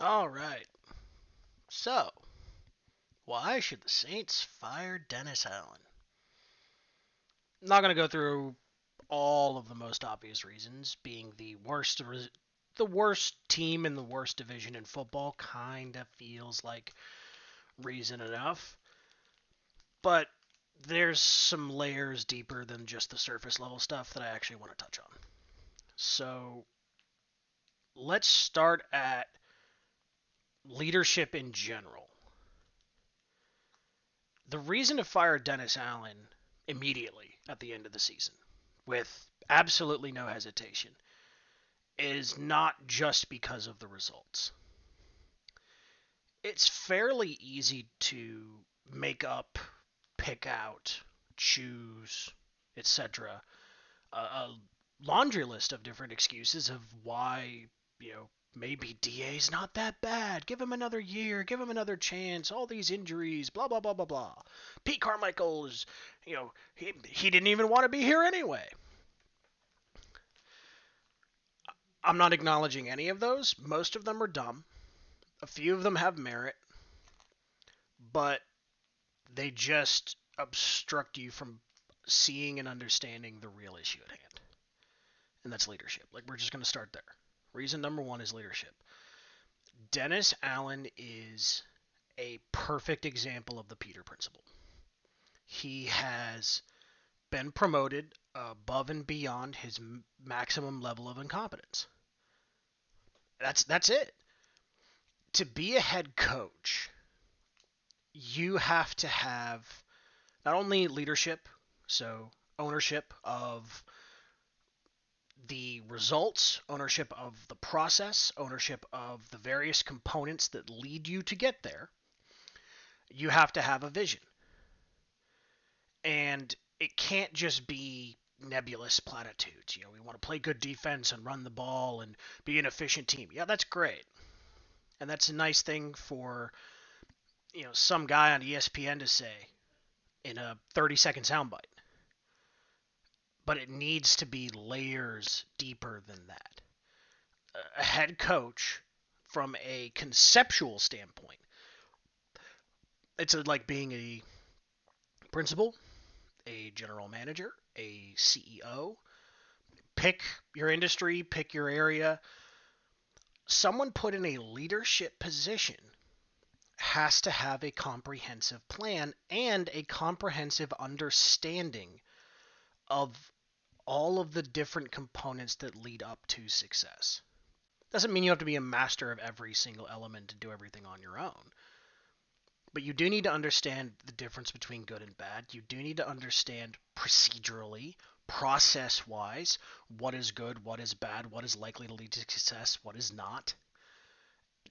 All right. So, why should the Saints fire Dennis Allen? I'm not going to go through all of the most obvious reasons, being the worst team in the worst division in football kind of feels like reason enough, but there's some layers deeper than just the surface level stuff that I actually want to touch on. So, let's start at leadership in general. The reason to fire Dennis Allen immediately at the end of the season, with absolutely no hesitation, is not just because of the results. It's fairly easy to make up, pick out, choose, etc. A laundry list of different excuses of why, maybe DA's not that bad. Give him another year. Give him another chance. All these injuries, blah, blah, blah, blah, blah. Pete Carmichael is, he didn't even want to be here anyway. I'm not acknowledging any of those. Most of them are dumb. A few of them have merit, but they just obstruct you from seeing and understanding the real issue at hand. And that's leadership. Like, we're just going to start there. Reason number one is leadership. Dennis Allen is a perfect example of the Peter principle. He has been promoted above and beyond his maximum level of incompetence. That's it. To be a head coach, you have to have not only leadership, so ownership of the results, ownership of the process, ownership of the various components that lead you to get there. You have to have a vision. And it can't just be nebulous platitudes. We want to play good defense and run the ball and be an efficient team. Yeah, that's great. And that's a nice thing for, some guy on ESPN to say in a 30-second soundbite. But it needs to be layers deeper than that. A head coach, from a conceptual standpoint, it's like being a principal, a general manager, a CEO. Pick your industry, pick your area. Someone put in a leadership position has to have a comprehensive plan and a comprehensive understanding of all of the different components that lead up to success. Doesn't mean you have to be a master of every single element and do everything on your own. But you do need to understand the difference between good and bad. You do need to understand procedurally, process wise, what is good, what is bad, what is likely to lead to success, what is not.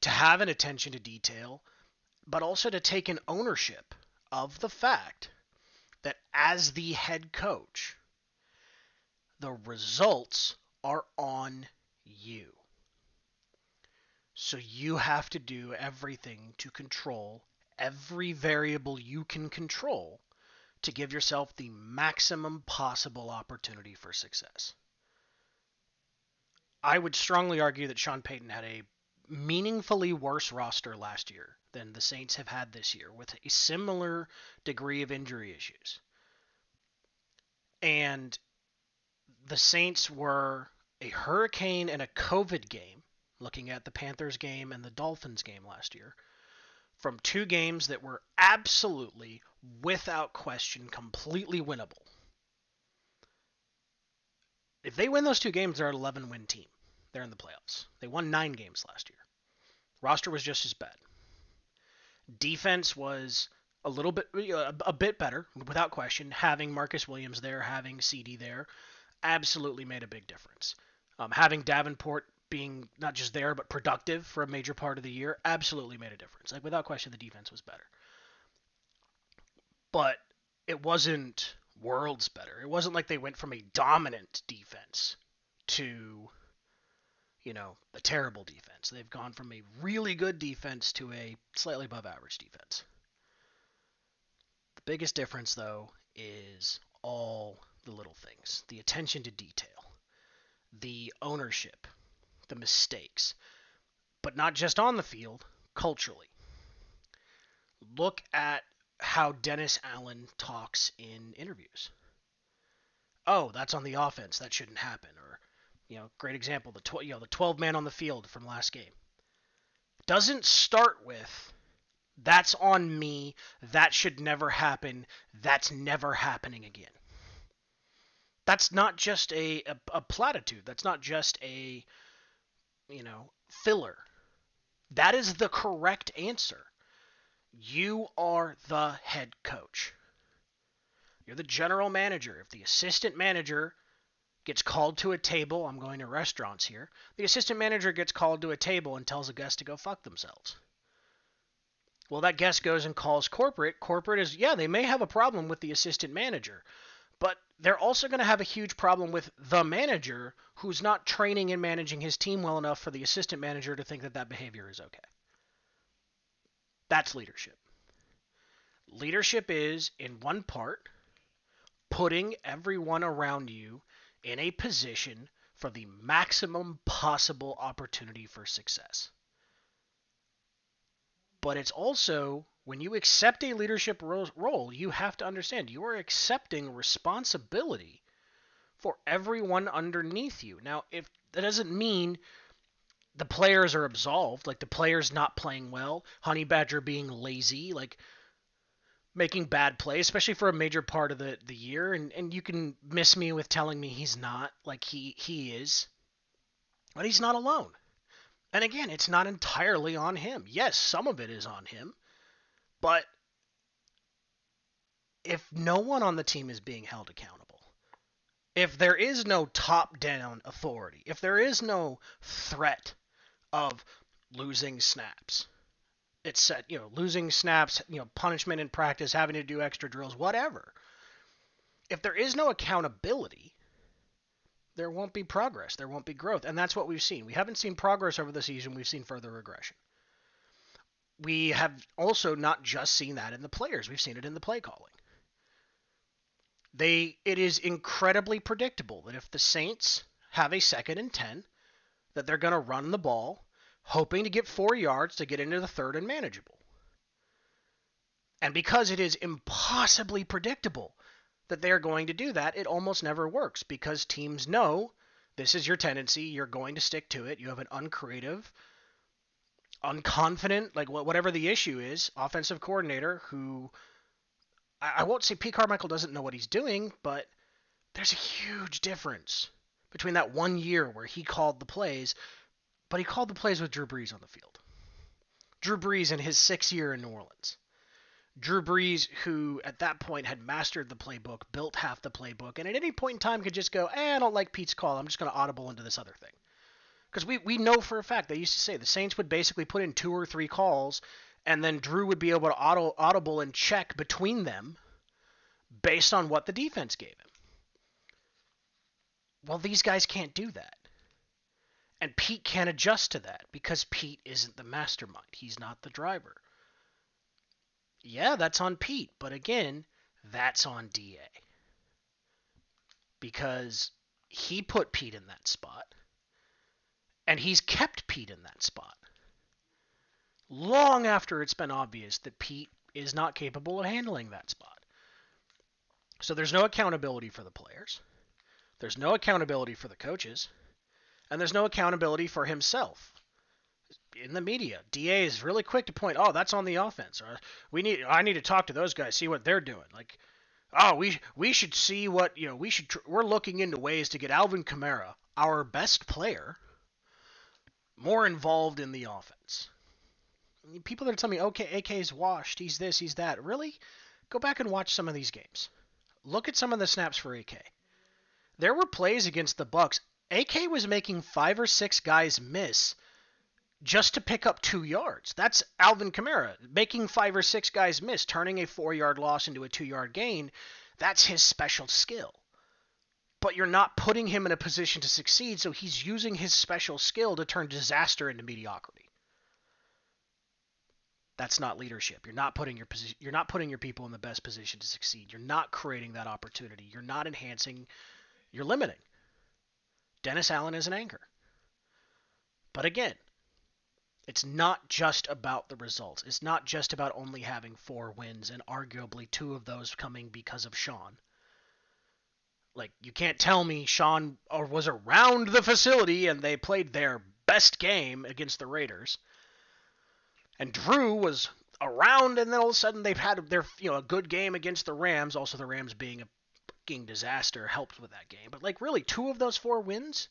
To have an attention to detail, but also to take an ownership of the fact that as the head coach, the results are on you. So you have to do everything to control every variable you can control to give yourself the maximum possible opportunity for success. I would strongly argue that Sean Payton had a meaningfully worse roster last year than the Saints have had this year, with a similar degree of injury issues. And the Saints were a hurricane and a COVID game, looking at the Panthers game and the Dolphins game last year, from two games that were absolutely, without question, completely winnable. If they win those two games, they're an 11-win team. They're in the playoffs. They won 9 games last year. Roster was just as bad. Defense was a bit better, without question. Having Marcus Williams there, having CD there, absolutely made a big difference. Having Davenport being not just there but productive for a major part of the year absolutely made a difference. Like, without question, the defense was better. But it wasn't worlds better. It wasn't like they went from a dominant defense to, a terrible defense. They've gone from a really good defense to a slightly above average defense. The biggest difference, though, is all the little things. The attention to detail, the ownership, the mistakes. But but not just on the field, culturally. Look at how Dennis Allen talks in interviews. Oh, that's on the offense. That shouldn't happen. Or, great example, the 12 man on the field from last game. Doesn't start with that's on me. That should never happen. That's never happening again. That's not just a platitude. That's not just a, filler. That is the correct answer. You are the head coach. You're the general manager. If the assistant manager gets called to a table, I'm going to restaurants here, the assistant manager gets called to a table and tells a guest to go fuck themselves. Well, that guest goes and calls corporate. Corporate is, they may have a problem with the assistant manager, but they're also going to have a huge problem with the manager who's not training and managing his team well enough for the assistant manager to think that that behavior is okay. That's leadership. Leadership is, in one part, putting everyone around you in a position for the maximum possible opportunity for success. But it's also, when you accept a leadership role, you have to understand you are accepting responsibility for everyone underneath you. Now, if that doesn't mean the players are absolved, like the players not playing well, Honey Badger being lazy, like making bad plays, especially for a major part of the year, and you can miss me with telling me he's not, like he is, but he's not alone. And again, it's not entirely on him. Yes, some of it is on him, but if no one on the team is being held accountable, if there is no top-down authority, if there is no threat of losing snaps, it's set, losing snaps, punishment in practice, having to do extra drills, whatever. If there is no accountability, there won't be progress. There won't be growth. And that's what we've seen. We haven't seen progress over the season. We've seen further regression. We have also not just seen that in the players. We've seen it in the play calling. It is incredibly predictable that if the Saints have a 2nd and 10, that they're going to run the ball, hoping to get 4 yards to get into the 3rd and manageable. And because it is impossibly predictable that they're going to do that, it almost never works because teams know this is your tendency. You're going to stick to it. You have an uncreative, unconfident, like whatever the issue is, offensive coordinator who, I won't say Pete Carmichael doesn't know what he's doing, but there's a huge difference between that 1 year where he called the plays, but he called the plays with Drew Brees on the field. Drew Brees in his 6th year in New Orleans. Drew Brees, who at that point had mastered the playbook, built half the playbook, and at any point in time could just go, I don't like Pete's call. I'm just going to audible into this other thing. Because we know for a fact, they used to say the Saints would basically put in 2 or 3 calls, and then Drew would be able to audible and check between them based on what the defense gave him. Well, these guys can't do that. And Pete can't adjust to that because Pete isn't the mastermind. He's not the driver. Yeah, that's on Pete, but again, that's on DA. Because he put Pete in that spot, and he's kept Pete in that spot long after it's been obvious that Pete is not capable of handling that spot. So there's no accountability for the players, there's no accountability for the coaches, and there's no accountability for himself. In the media, DA is really quick to point, that's on the offense. Or I need to talk to those guys, see what they're doing. Like, we should see what, we're looking into ways to get Alvin Kamara, our best player, more involved in the offense. People that are telling me, okay, AK's washed, he's this, he's that. Really? Go back and watch some of these games. Look at some of the snaps for AK. There were plays against the Bucs. AK was making 5 or 6 guys miss just to pick up 2 yards. That's Alvin Kamara, making 5 or 6 guys miss, turning a 4-yard loss into a 2-yard gain. That's his special skill. But you're not putting him in a position to succeed, so he's using his special skill to turn disaster into mediocrity. That's not leadership. You're not putting your people in the best position to succeed. You're not creating that opportunity. You're not enhancing. You're limiting. Dennis Allen is an anchor. But again, It's not just about the results. It's not just about only having 4 wins and arguably 2 of those coming because of Sean. Like, you can't tell me Sean was around the facility and they played their best game against the Raiders, and Drew was around, and then all of a sudden they've had their a good game against the Rams. Also, the Rams being a fucking disaster helped with that game. But like, really, 2 of those 4 wins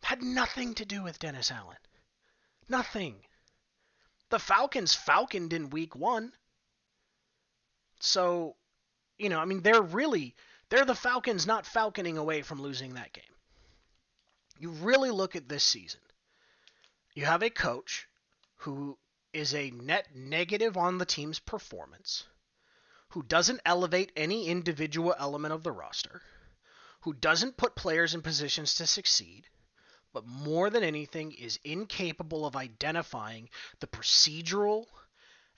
had nothing to do with Dennis Allen. Nothing. The Falcons falconed in week 1. So, I mean, they're the Falcons not falconing away from losing that game. You really look at this season. You have a coach who is a net negative on the team's performance, who doesn't elevate any individual element of the roster, who doesn't put players in positions to succeed, but more than anything is incapable of identifying the procedural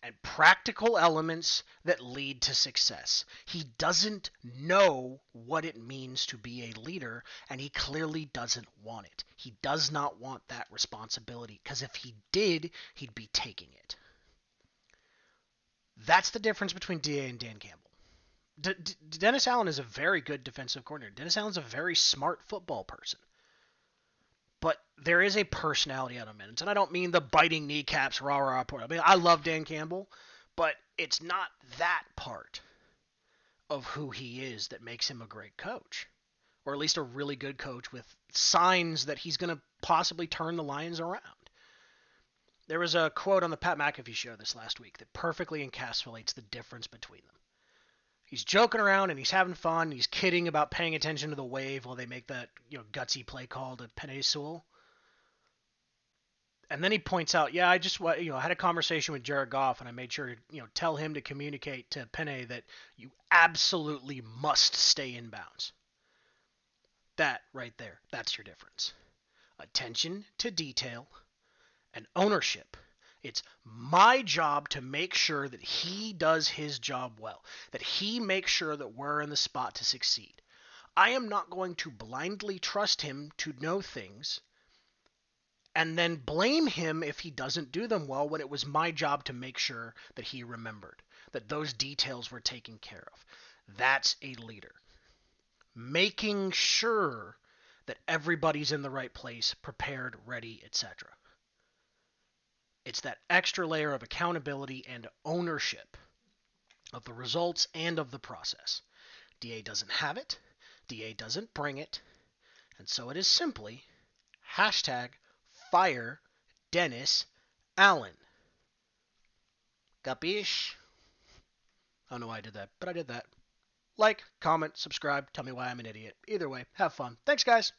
and practical elements that lead to success. He doesn't know what it means to be a leader, and he clearly doesn't want it. He does not want that responsibility, because if he did, he'd be taking it. That's the difference between DA and Dan Campbell. Dennis Allen is a very good defensive coordinator. Dennis Allen's a very smart football person. But there is a personality out of minutes, and I don't mean the biting kneecaps, rah rah. I mean, I love Dan Campbell, but it's not that part of who he is that makes him a great coach, or at least a really good coach with signs that he's going to possibly turn the Lions around. There was a quote on the Pat McAfee show this last week that perfectly encapsulates the difference between them. He's joking around and he's having fun. And he's kidding about paying attention to the wave while they make that gutsy play call to Penei Sewell. And then he points out, yeah, I just had a conversation with Jared Goff, and I made sure to tell him to communicate to Penei that you absolutely must stay in bounds. That right there, that's your difference. Attention to detail and ownership. It's my job to make sure that he does his job well, that he makes sure that we're in the spot to succeed. I am not going to blindly trust him to know things and then blame him if he doesn't do them well, when it was my job to make sure that he remembered, that those details were taken care of. That's a leader. Making sure that everybody's in the right place, prepared, ready, etc. It's that extra layer of accountability and ownership of the results and of the process. DA doesn't have it. DA doesn't bring it. And so it is simply #fire Dennis Allen. Capiche? I don't know why I did that, but I did that. Like, comment, subscribe, tell me why I'm an idiot. Either way, have fun. Thanks, guys.